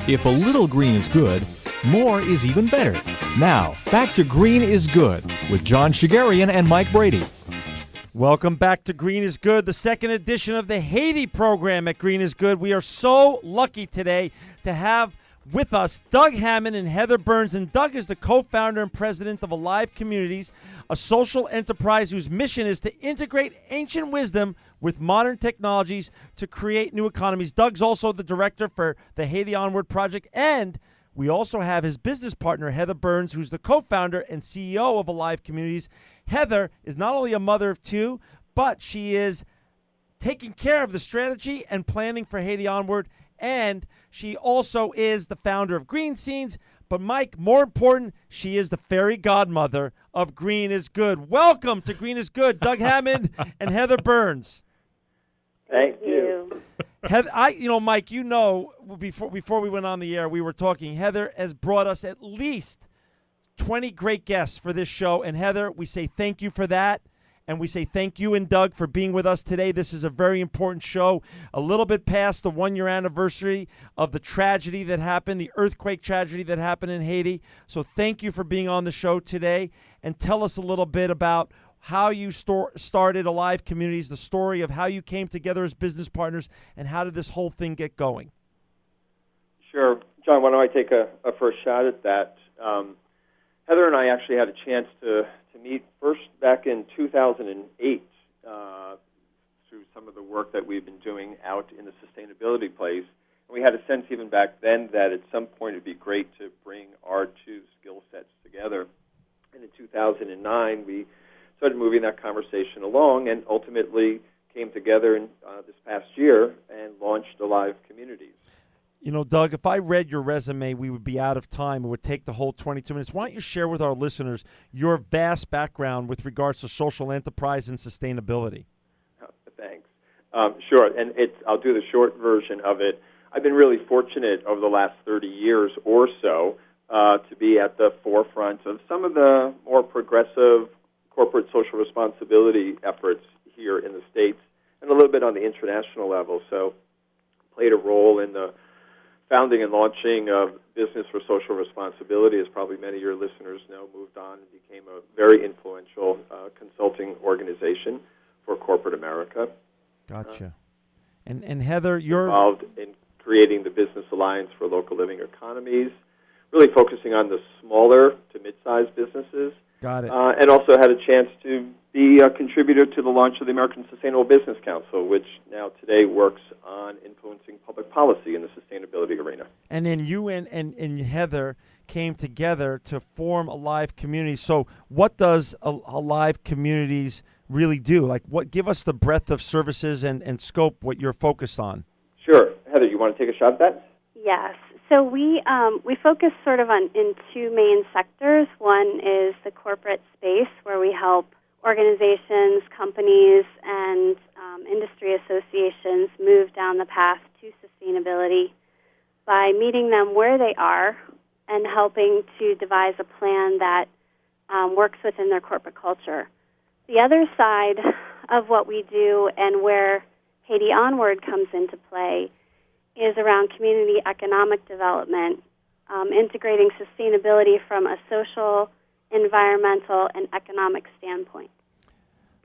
If a little green is good, more is even better. Now, back to Green is Good with John Shigarian and Mike Brady. Welcome back to Green is Good, the second edition of the Haiti program at Green is Good. We are so lucky today to have with us Doug Hammond and Heather Burns. And Doug is the co-founder and president of Alive Communities, a social enterprise whose mission is to integrate ancient wisdom with modern technologies to create new economies. Doug's also the director for the Haiti Onward project, and we also have his business partner, Heather Burns, who's the co-founder and CEO of Alive Communities. Heather is not only a mother of two, but she is taking care of the strategy and planning for Haiti Onward, and she also is the founder of Green Scenes. But, Mike, more important, she is the fairy godmother of Green is Good. Welcome to Green is Good, Doug Hammond and Heather Burns. Thank you. Heather, Mike, before we went on the air, we were talking. Heather has brought us at least 20 great guests for this show. And Heather, we say thank you for that. And we say thank you and Doug for being with us today. This is a very important show, a little bit past the one-year anniversary of the tragedy that happened, the earthquake tragedy that happened in Haiti. So thank you for being on the show today. And tell us a little bit about how you started Alive Communities, the story of how you came together as business partners, and how did this whole thing get going? Sure. John, why don't I take a first shot at that? Heather and I actually had a chance to meet first back in 2008 through some of the work that we've been doing out in the sustainability place. And we had a sense even back then that at some point it would be great to bring our two skill sets together. And in 2009, we started moving that conversation along and ultimately came together in this past year and launched Alive Communities. You know, Doug, if I read your resume, we would be out of time. It would take the whole 22 minutes. Why don't you share with our listeners your vast background with regards to social enterprise and sustainability? Thanks. Sure, and I'll do the short version of it. I've been really fortunate over the last 30 years or so to be at the forefront of some of the more progressive corporate social responsibility efforts here in the States and a little bit on the international level. So played a role in the founding and launching of Business for Social Responsibility, as probably many of your listeners know, moved on and became a very influential consulting organization for corporate America. Gotcha. And Heather, you're involved in creating the Business Alliance for Local Living Economies, really focusing on the smaller to mid-sized businesses. Got it. And also had a chance to be a contributor to the launch of the American Sustainable Business Council, which now today works on influencing public policy in the sustainability arena. And then you and Heather came together to form Alive Communities. So what does Alive Communities really do? Like, give us the breadth of services and scope, what you're focused on. Sure. Heather, you want to take a shot at that? Yes. So we focus sort of in two main sectors. One is the corporate space, where we help organizations, companies, and industry associations move down the path to sustainability by meeting them where they are and helping to devise a plan that works within their corporate culture. The other side of what we do and where Haiti Onward comes into play is around community economic development, integrating sustainability from a social, environmental, and economic standpoint.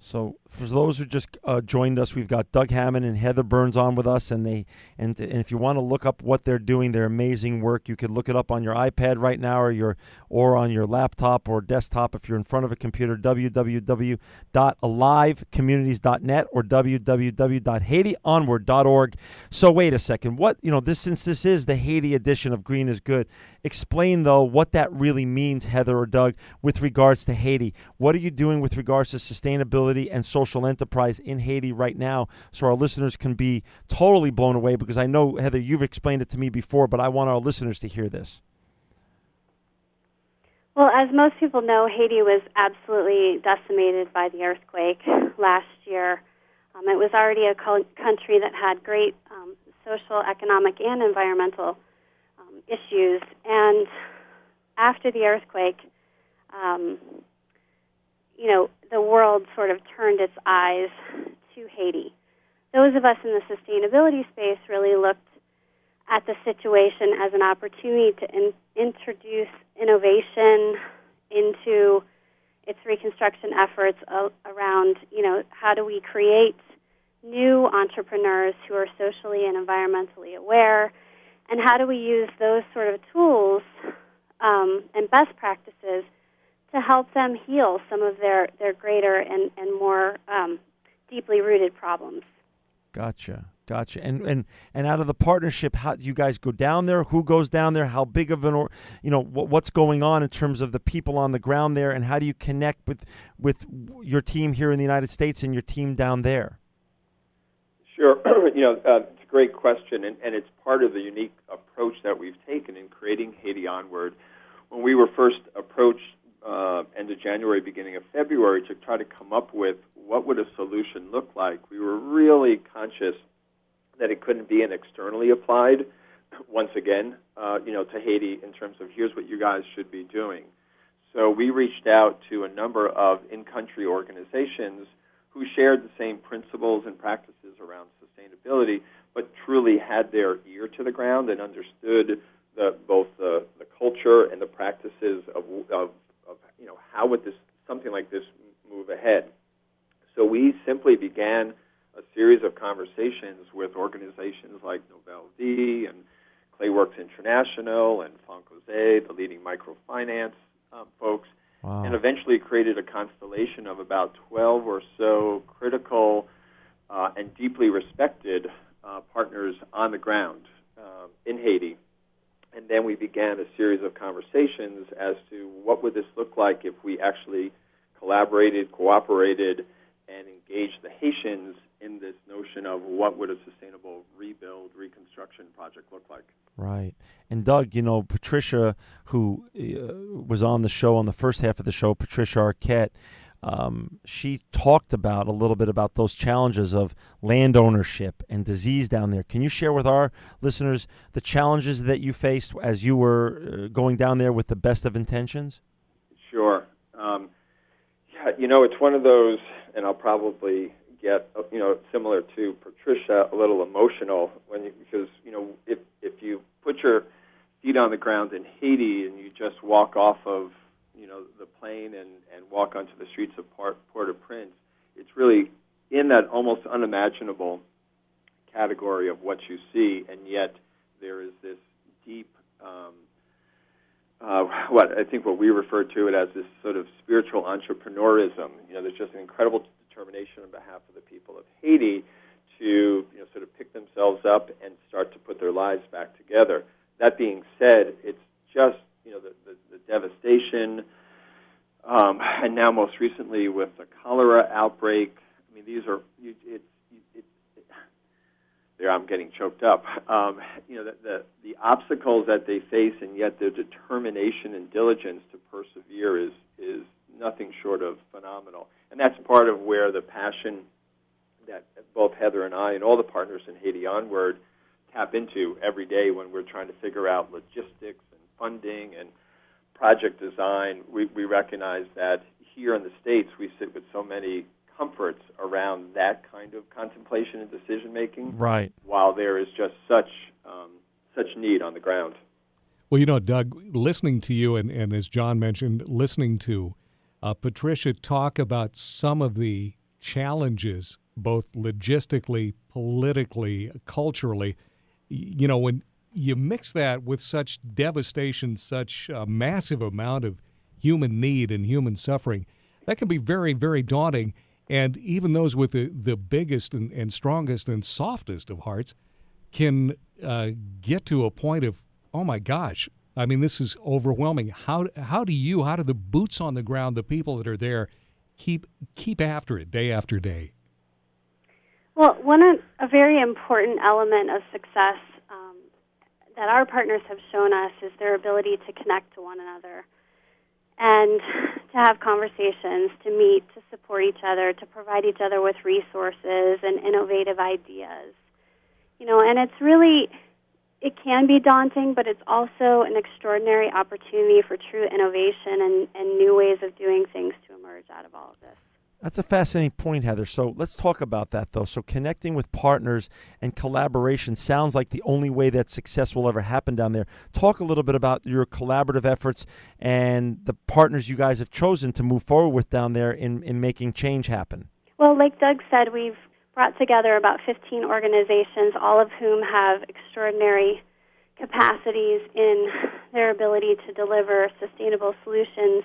So for those who just joined us, we've got Doug Hammond and Heather Burns on with us, and if you want to look up what they're doing, their amazing work, you can look it up on your iPad right now or on your laptop or desktop if you're in front of a computer, www.alivecommunities.net or www.HaitiOnward.org. So wait a second, since this is the Haiti edition of Green is Good, explain though what that really means, Heather or Doug, with regards to Haiti. What are you doing with regards to sustainability and social enterprise in Haiti right now, so our listeners can be totally blown away? Because I know, Heather, you've explained it to me before, but I want our listeners to hear this. Well, as most people know, Haiti was absolutely decimated by the earthquake last year. It was already a country that had great social, economic, and environmental issues. And after the earthquake, the world sort of turned its eyes to Haiti. Those of us in the sustainability space really looked at the situation as an opportunity to introduce innovation into its reconstruction efforts around, how do we create new entrepreneurs who are socially and environmentally aware, and how do we use those sort of tools and best practices to help them heal some of their greater and more deeply rooted problems. Gotcha. And out of the partnership, how do you guys go down there? Who goes down there? How big of what's going on in terms of the people on the ground there, and how do you connect with your team here in the United States and your team down there? Sure. It's a great question, and it's part of the unique approach that we've taken in creating Haiti Onward. When we were first approached end of January, beginning of February, to try to come up with what would a solution look like, we were really conscious that it couldn't be an externally applied, once again, to Haiti in terms of here's what you guys should be doing. So we reached out to a number of in-country organizations who shared the same principles and practices around sustainability, but truly had their ear to the ground and understood both the culture and the practices of how would something like this move ahead. So we simply began a series of conversations with organizations like Nouvelle Vie and Clayworks International and Foncosé, the leading microfinance folks, wow. And eventually created a constellation of about 12 or so critical and deeply respected partners on the ground in Haiti. And then we began a series of conversations as to what would this look like if we actually collaborated, cooperated, and engaged the Haitians in this notion of what would a sustainable reconstruction project look like. Right. And Doug, Patricia, who was on the show, on the first half of the show, Patricia Arquette, she talked about a little bit about those challenges of land ownership and disease down there. Can you share with our listeners the challenges that you faced as you were going down there with the best of intentions? Sure. It's one of those, and I'll probably get, similar to Patricia, a little emotional because if you put your feet on the ground in Haiti and you just walk off of the plane and walk onto the streets of Port-au-Prince, it's really in that almost unimaginable category of what you see, and yet there is this deep, what we refer to it as this sort of spiritual entrepreneurism. There's just an incredible determination on behalf of the people of Haiti to sort of pick themselves up and start to put their lives back together. That being said, it's just the devastation, and now most recently with the cholera outbreak. I mean, these are there. I'm getting choked up. The obstacles that they face, and yet their determination and diligence to persevere is nothing short of phenomenal. And that's part of where the passion that both Heather and I and all the partners in Haiti Onward tap into every day when we're trying to figure out logistics and funding and project design. We recognize that here in the States we sit with so many comforts around that kind of contemplation and decision making. Right. While there is just such need on the ground. Well, Doug, listening to you and as John mentioned, listening to Patricia talk about some of the challenges, both logistically, politically, culturally, when you mix that with such devastation, such a massive amount of human need and human suffering, that can be very, very daunting. And even those with the biggest and strongest and softest of hearts can get to a point of, oh my gosh, I mean, this is overwhelming. How do the boots on the ground, the people that are there, keep after it day after day? Well, a very important element of success that our partners have shown us is their ability to connect to one another and to have conversations, to meet, to support each other, to provide each other with resources and innovative ideas. And it's really, it can be daunting, but it's also an extraordinary opportunity for true innovation and new ways of doing things to emerge out of all of this. That's a fascinating point, Heather. So let's talk about that, though. So connecting with partners and collaboration sounds like the only way that success will ever happen down there. Talk a little bit about your collaborative efforts and the partners you guys have chosen to move forward with down there in making change happen. Well, like Doug said, we've brought together about 15 organizations, all of whom have extraordinary capacities in their ability to deliver sustainable solutions,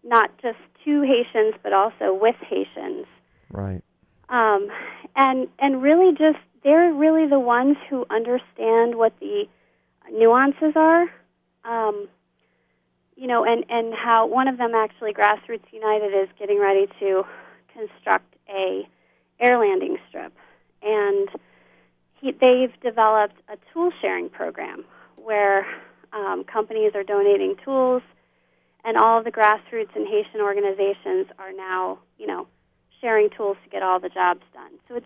not just to Haitians, but also with Haitians. Right. And really just, they're really the ones who understand what the nuances are, and how one of them, actually, Grassroots United, is getting ready to construct a air landing strip. And they've developed a tool-sharing program where companies are donating tools, and all of the grassroots and Haitian organizations are now, sharing tools to get all the jobs done. So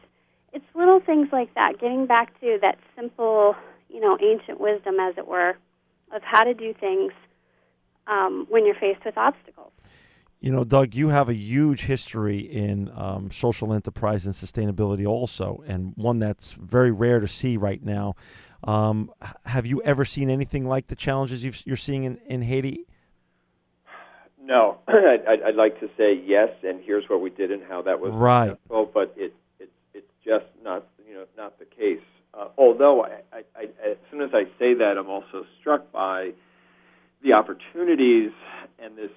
it's little things like that, getting back to that simple, ancient wisdom, as it were, of how to do things when you're faced with obstacles. Doug, you have a huge history in social enterprise and sustainability also, and one that's very rare to see right now. Have you ever seen anything like the challenges you're seeing in Haiti? No. I'd like to say yes, and here's what we did and how that was successful, but it's just not the case. Although as soon as I say that, I'm also struck by the opportunities and this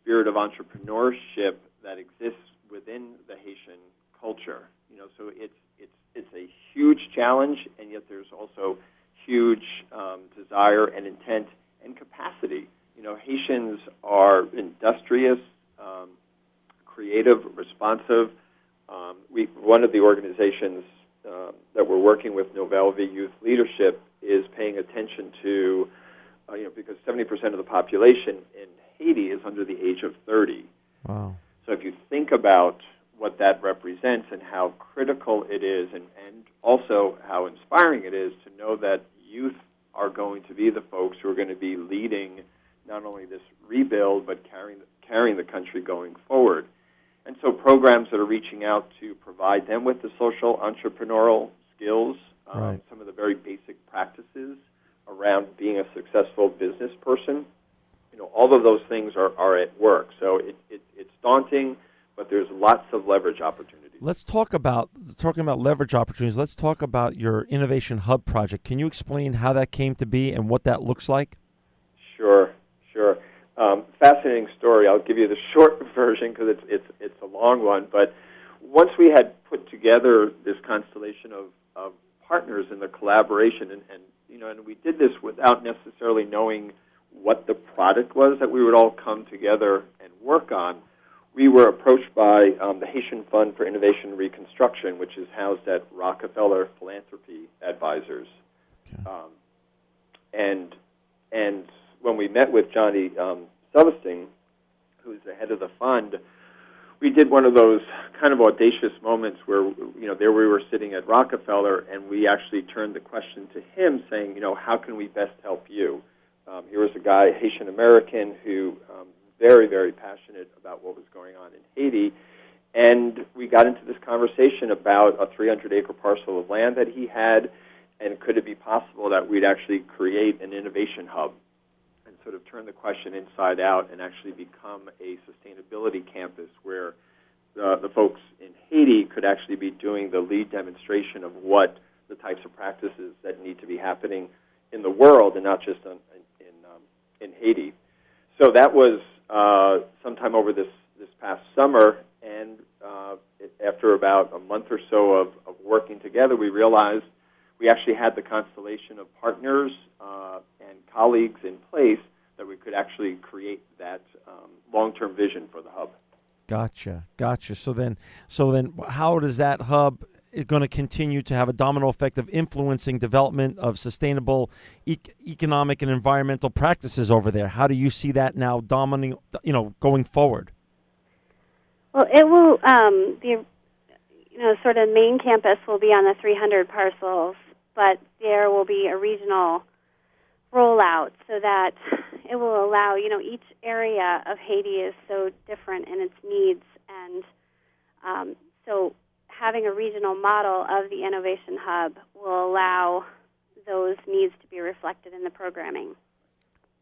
spirit of entrepreneurship that exists within the Haitian culture. So it's a huge challenge, and yet there's also huge desire and intent and capacity. Haitians are industrious, creative, responsive. One of the organizations that we're working with, Novelvi Youth Leadership, is paying attention to, because 70% of the population in Haiti is under the age of 30. Wow. So if you think about what that represents and how critical it is, and also how inspiring it is to know that youth are going to be the folks who are going to be leading not only this rebuild, but carrying the country going forward. And so programs that are reaching out to provide them with the social entrepreneurial skills, some of the very basic practices around being a successful business person, all of those things are at work. So it's daunting, but there's lots of leverage opportunities. Let's talking about leverage opportunities. Let's talk about your Innovation Hub project. Can you explain how that came to be and what that looks like? Sure. Fascinating story. I'll give you the short version because it's a long one. But once we had put together this constellation of partners in the collaboration, and we did this without necessarily knowing what the product was that we would all come together and work on, we were approached by the Haitian Fund for Innovation and Reconstruction, which is housed at Rockefeller Philanthropy Advisors. Okay. And when we met with Johnny Celesting, who's the head of the fund, we did one of those kind of audacious moments where, there we were sitting at Rockefeller, and we actually turned the question to him saying, how can we best help you? Here was a guy, Haitian American, who very, very passionate about what was going on in Haiti. And we got into this conversation about a 300-acre parcel of land that he had, and could it be possible that we'd actually create an innovation hub and sort of turn the question inside out and actually become a sustainability campus where the folks in Haiti could actually be doing the lead demonstration of what the types of practices that need to be happening in the world and not just in Haiti. So that was sometime over this past summer, and after about a month or so of working together, we realized we actually had the constellation of partners and colleagues in place that we could actually create that long-term vision for the hub. Gotcha. So then, how does that hub going to continue to have a domino effect of influencing development of sustainable economic and environmental practices over there? How do you see that now dominating, going forward? Well, it will, sort of main campus will be on the 300 parcels, but there will be a regional rollout so that it will allow, each area of Haiti is so different in its needs, And so having a regional model of the Innovation Hub will allow those needs to be reflected in the programming.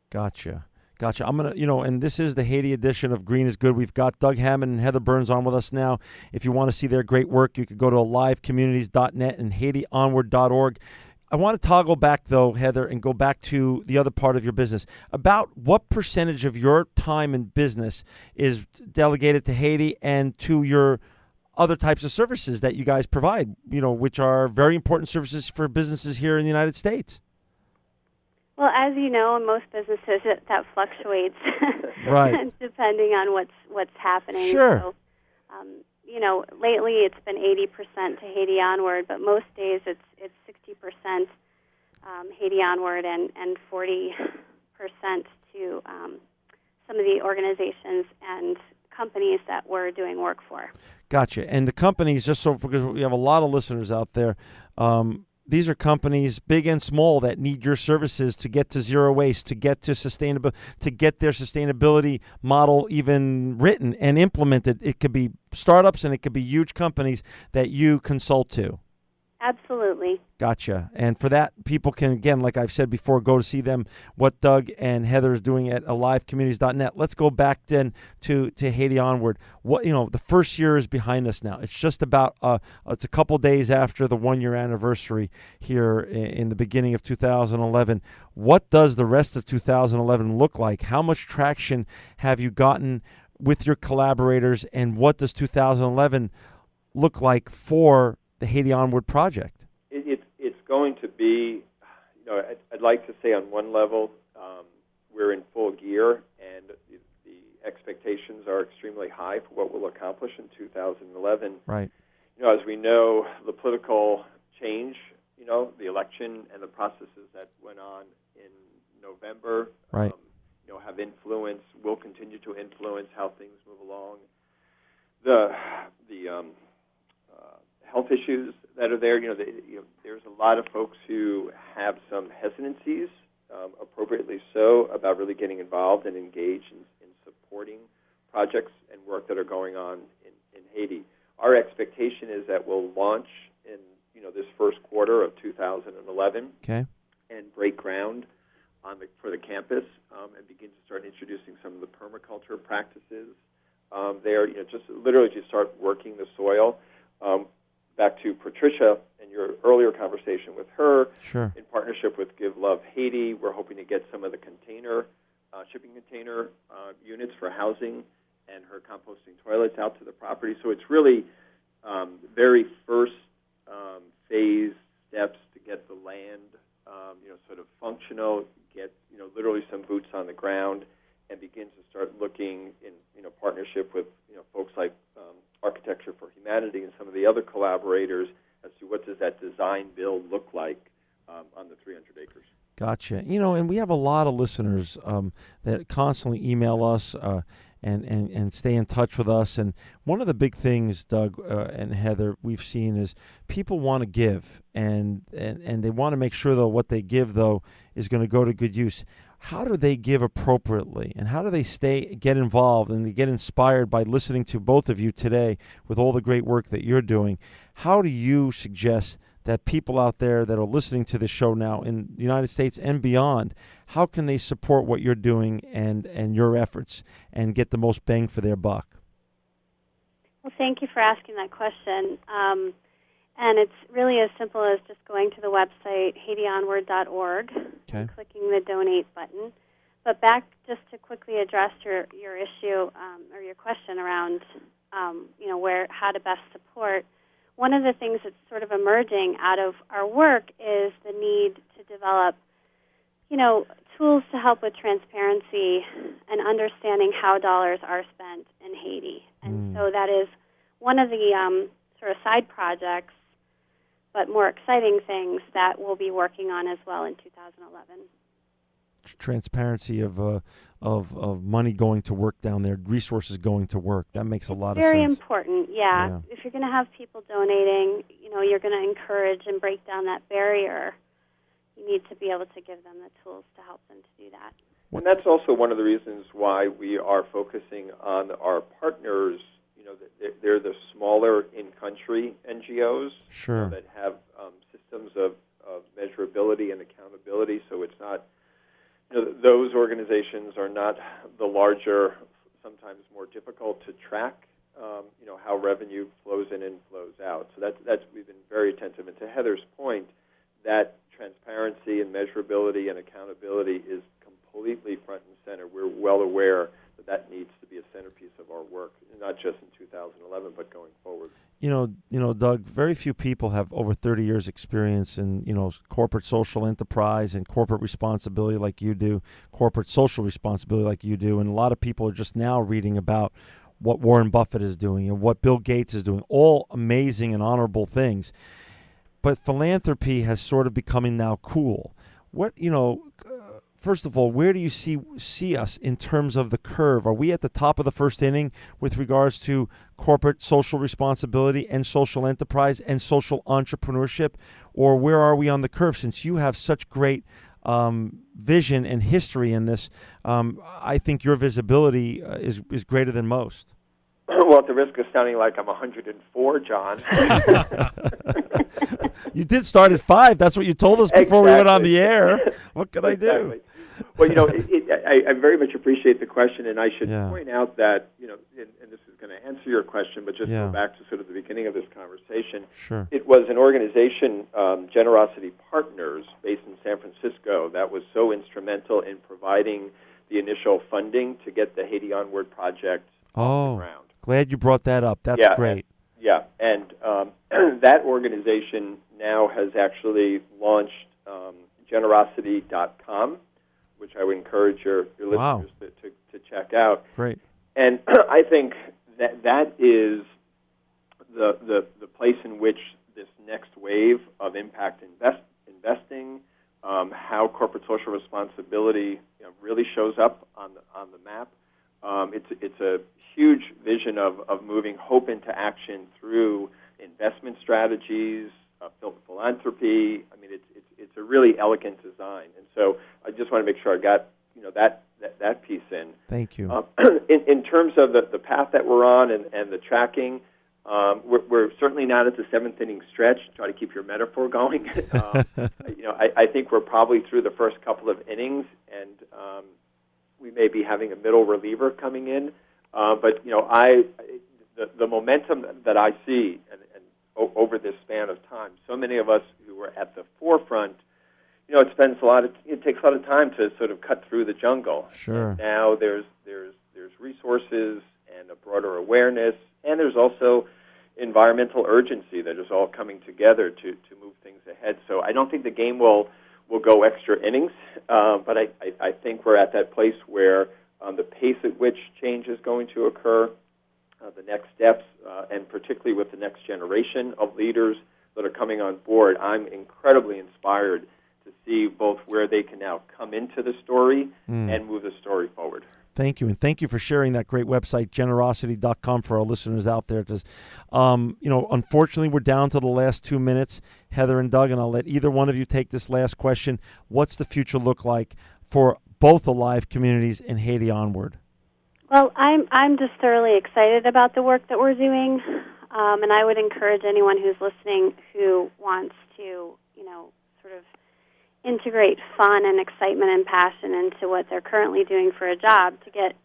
Gotcha. I'm going to, and this is the Haiti edition of Green is Good. We've got Doug Hammond and Heather Burns on with us now. If you want to see their great work, you could go to alivecommunities.net and HaitiOnward.org. I want to toggle back, though, Heather, and go back to the other part of your business. About what percentage of your time in business is delegated to Haiti and to your other types of services that you guys provide, which are very important services for businesses here in the United States? Well, as you know, in most businesses, that fluctuates, right? Depending on what's happening. Sure. So, lately it's been 80% to Haiti Onward, but most days it's 60% Haiti Onward and 40% to some of the organizations and companies that we're doing work for. Gotcha. And the companies, because we have a lot of listeners out there. These are companies, big and small, that need your services to get to zero waste, to get to to get their sustainability model even written and implemented. It could be startups and it could be huge companies that you consult to. Absolutely. Gotcha. And for that, people can, again, like I've said before, go to see them, what Doug and Heather is doing at alivecommunities.net. Let's go back then to Haiti Onward. The first year is behind us now. It's just about, it's a couple days after the 1-year anniversary here in the beginning of 2011. What does the rest of 2011 look like? How much traction have you gotten with your collaborators, and what does 2011 look like for the Haiti Onward project? It's going to be, I'd like to say on one level, we're in full gear, and the expectations are extremely high for what we'll accomplish in 2011. Right. As we know, the political change, the election and the processes that went on in November, right. Have influence, will continue to influence how things move along. The health issues that are there, there's a lot of folks who have some hesitancies, appropriately so, about really getting involved and engaged in supporting projects and work that are going on in Haiti. Our expectation is that we'll launch in this first quarter of 2011, okay, and break ground for the campus and begin to start introducing some of the permaculture practices there. Just literally to start working the soil. Back to Patricia and your earlier conversation with her. Sure. In partnership with Give Love Haiti, we're hoping to get some of the shipping container units for housing and her composting toilets out to the property. So it's really very first phase steps to get the land, sort of functional, get literally some boots on the ground, and begin to start looking in partnership with folks like Architecture for Humanity and some of the other collaborators as to what does that design build look like on the 300 acres. Gotcha. And we have a lot of listeners that constantly email us and stay in touch with us. And one of the big things, Doug and Heather, we've seen is people want to give, and they want to make sure, though, what they give, though, is going to go to good use. How do they give appropriately, and how do they get involved and get inspired by listening to both of you today with all the great work that you're doing? How do you suggest that people out there that are listening to the show now in the United States and beyond, how can they support what you're doing and your efforts and get the most bang for their buck? Well, thank you for asking that question. And it's really as simple as just going to the website, HaitiOnward.org, and clicking the donate button. But back just to quickly address your issue or your question around, how to best support. One of the things that's sort of emerging out of our work is the need to develop, tools to help with transparency and understanding how dollars are spent in Haiti. And so that is one of the sort of side projects, but more exciting things that we'll be working on as well in 2011. Transparency of money going to work down there, resources going to work. That makes a lot of sense. Very important, yeah. If you're going to have people donating, you're going to encourage and break down that barrier. You need to be able to give them the tools to help them to do that. And that's also one of the reasons why we are focusing on our partners, they're the smaller in-country NGOs Sure. that have systems of measurability and accountability. So it's not, those organizations are not the larger, sometimes more difficult to track, how revenue flows in and flows out. So that's we've been very attentive. And to Heather's point, that transparency and measurability and accountability is completely front and center. We're well aware that needs to be a centerpiece of our work, not just in 2011, but going forward. Doug, very few people have over 30 years experience in, corporate social enterprise and corporate responsibility like you do, corporate social responsibility like you do. And a lot of people are just now reading about what Warren Buffett is doing and what Bill Gates is doing, all amazing and honorable things. But philanthropy has sort of becoming now cool. First of all, where do you see us in terms of the curve? Are we at the top of the first inning with regards to corporate social responsibility and social enterprise and social entrepreneurship? Or where are we on the curve? Since you have such great vision and history in this, I think your visibility is greater than most. Well, at the risk of sounding like I'm 104, John. You did start at 5. That's what you told us before we went on the air. What could I do? Well, I very much appreciate the question, and I should point out that, and this is going to answer your question, but just go back to sort of the beginning of this conversation. Sure. It was an organization, Generosity Partners, based in San Francisco, that was so instrumental in providing the initial funding to get the Haiti Onward project off the ground. Glad you brought that up. That's great. And that organization now has actually launched generosity.com, which I would encourage your listeners to check out. Great. And I think that is the place in which this next wave of impact investing, how corporate social responsibility really shows up on the map. It's a huge vision of moving hope into action through investment strategies, philanthropy. I mean, it's a really elegant design, and so I just want to make sure I got that piece in. Thank you. In terms of the path that we're on and the tracking, we're certainly not at the 7th inning stretch. Try to keep your metaphor going. I think we're probably through the first couple of innings, and we may be having a middle reliever coming in. But the momentum that I see and over this span of time, so many of us who were at the forefront, it takes a lot of time to sort of cut through the jungle. Sure. And now there's resources and a broader awareness, and there's also environmental urgency that is all coming together to move things ahead. So I don't think the game will go extra innings, but I think we're at that place where the pace at which change is going to occur, the next steps, and particularly with the next generation of leaders that are coming on board, I'm incredibly inspired to see both where they can now come into the story and move the story forward. Thank you, and thank you for sharing that great website, generosity.com, for our listeners out there. Because, unfortunately, we're down to the last 2 minutes, Heather and Doug, and I'll let either one of you take this last question. What's the future look like for both Alive communities and Haiti Onward? Well, I'm just thoroughly excited about the work that we're doing, and I would encourage anyone who's listening who wants to, sort of integrate fun and excitement and passion into what they're currently doing for a job to get,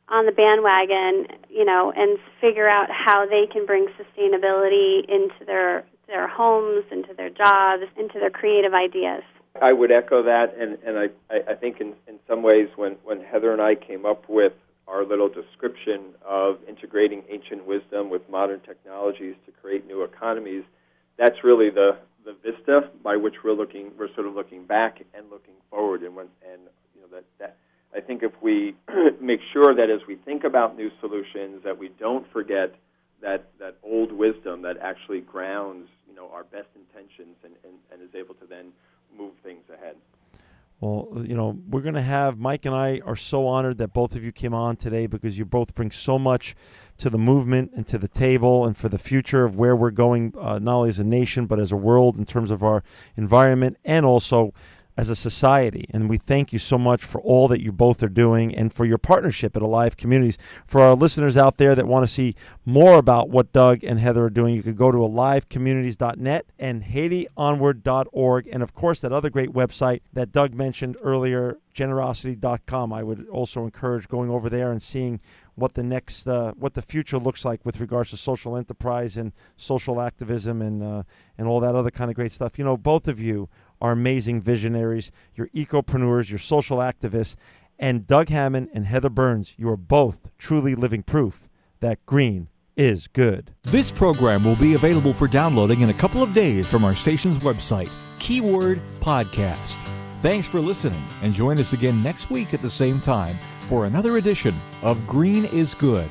on the bandwagon, and figure out how they can bring sustainability into their homes, into their jobs, into their creative ideas. I would echo that, and I think in some ways when Heather and I came up with our little description of integrating ancient wisdom with modern technologies to create new economies, that's really the vista by which we're sort of looking back and looking forward, and that I think if we make sure that as we think about new solutions that we don't forget that old wisdom that actually grounds our best intentions and is able to then move things ahead. Well, we're going to have, Mike and I are so honored that both of you came on today because you both bring so much to the movement and to the table and for the future of where we're going, not only as a nation, but as a world in terms of our environment and also as a society. And we thank you so much for all that you both are doing and for your partnership at Alive Communities. For our listeners out there that want to see more about what Doug and Heather are doing, you could go to alivecommunities.net and HaitiOnward.org. And, of course, that other great website that Doug mentioned earlier, generosity.com. I would also encourage going over there and seeing what the next, what the future looks like with regards to social enterprise and social activism and all that other kind of great stuff. You know, both of you are amazing visionaries. You're ecopreneurs, you're social activists, and Doug Hammond and Heather Burns, you are both truly living proof that green is good. This program will be available for downloading in a couple of days from our station's website, keyword podcast. Thanks for listening, and join us again next week at the same time for another edition of Green is Good.